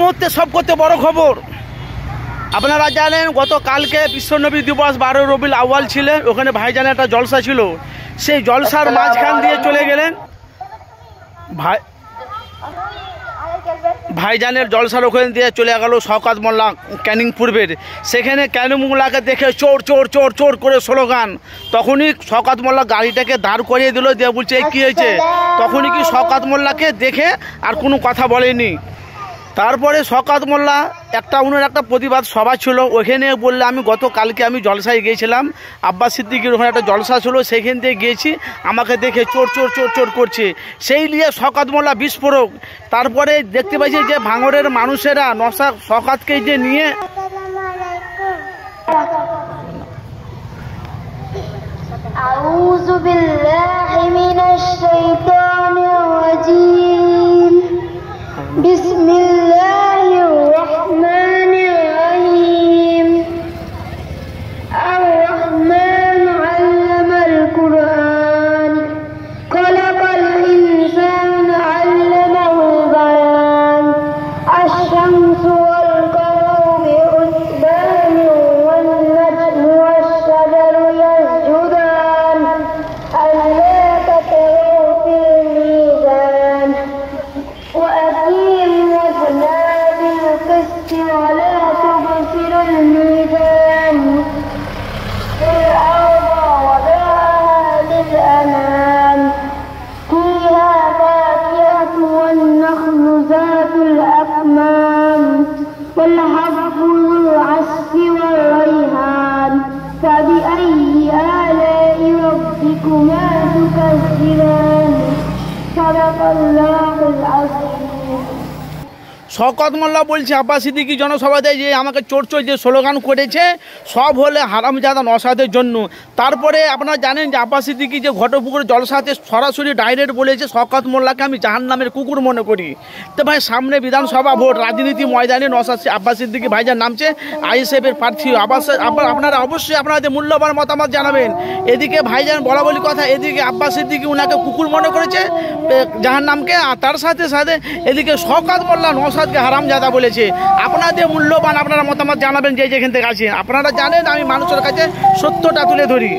মুহূর্তে সব করতে বড় খবর, আপনারা জানেন গতকালকে বিশ্বনবী দিবস 12 রবিউল আউয়াল ছিল, ওখানে ভাইজানের একটা জলসা ছিল। সেই জলসার মাঝখান দিয়ে চলে গেলেন ভাইজানের জলসার ওখানে দিয়ে চলে গেল শওকত মোল্লা ক্যানিং পূর্বের। সেখানে ক্যানিং মোল্লাকে দেখে চোর চোর চোর চোর করে স্লোগান। তখনই শওকত মোল্লা গাড়িটাকে দাঁড় করিয়ে দিল, দিয়ে বলছে কী হয়েছে। তখনই কি শওকত মোল্লাকে দেখে আর কোনো কথা বলেনি। তারপরে শওকত মোল্লা ওনার একটা প্রতিবাদ সভা ছিল, ওখানে বললে আমি গতকালকে আমি জলসায় গিয়েছিলাম, আব্বাস সিদ্দিকীর ওখানে একটা জলসা ছিল, সেখান থেকে গিয়েছি, আমাকে দেখে চোর চোর চোর চোর করছে। সেই নিয়ে শওকত মোল্লা বিস্ফোরক। তারপরে দেখতে পাইছি যে ভাঙড়ের মানুষেরা শওকতকে যে নিয়ে আউযু বিল্লাহি মিনাশ শাইতানির রাজীম। বিসমিল্লাহির রহমানির রহিম। আর-রহমান আল্লামাল কুরআন, খালাকাল ইনসানা আল্লামাহুল বায়ান। আশ-শামসু ওয়াল কমারু বিহুসবানি ওয়ান নাজমু ওয়াশ-শাজারু ইয়াসজুদান আল্লা তাতগাউ ফিল মিজান وأقيموا الوزن بالقسط ولا تبخسوا الميزان والأرض وضعها للأنام فيها فاكهة والنخل ذات الأكمام والحب ذو العصف والريحان فبأي آلاء ربكما تكذبان صدق الله العظيم। শওকত মোল্লা বলছে আব্বাস সিদ্দিকী জনসভাতে যে আমাকে চোর চোর যে স্লোগান করেছে সব হলে হারামজাদা নওশাদের জন্য। তারপরে আপনারা জানেন যে আব্বাস সিদ্দিকী যে ঘটপুকুর জলসাতে সরাসরি ডাইরেক্ট বলেছে শওকত মোল্লাকে আমি জাহান্নামের কুকুর মনে করি। তো ভাই সামনে বিধানসভা ভোট, রাজনীতি ময়দানে আব্বাস সিদ্দিকী ভাইজান নামছে আইএসএফের প্রার্থী। আপনারা অবশ্যই আপনাদের মূল্যবান মতামত জানাবেন। এদিকে ভাইজান বলা বলি কথা, এদিকে আব্বাস সিদ্দিকী উনাকে কুকুর মনে করেছে জাহান্নামকে, আর তার সাথে সাথে এদিকে শওকত মোল্লা নওশাদকে হারামজাদা বলেছে। আপনাদের মূল্যবান আপনারা মতামত জানাবেন যে যেখান থেকে আছেন। আপনারা জানেন আমি মানুষের কাছে সত্যটা তুলে ধরি।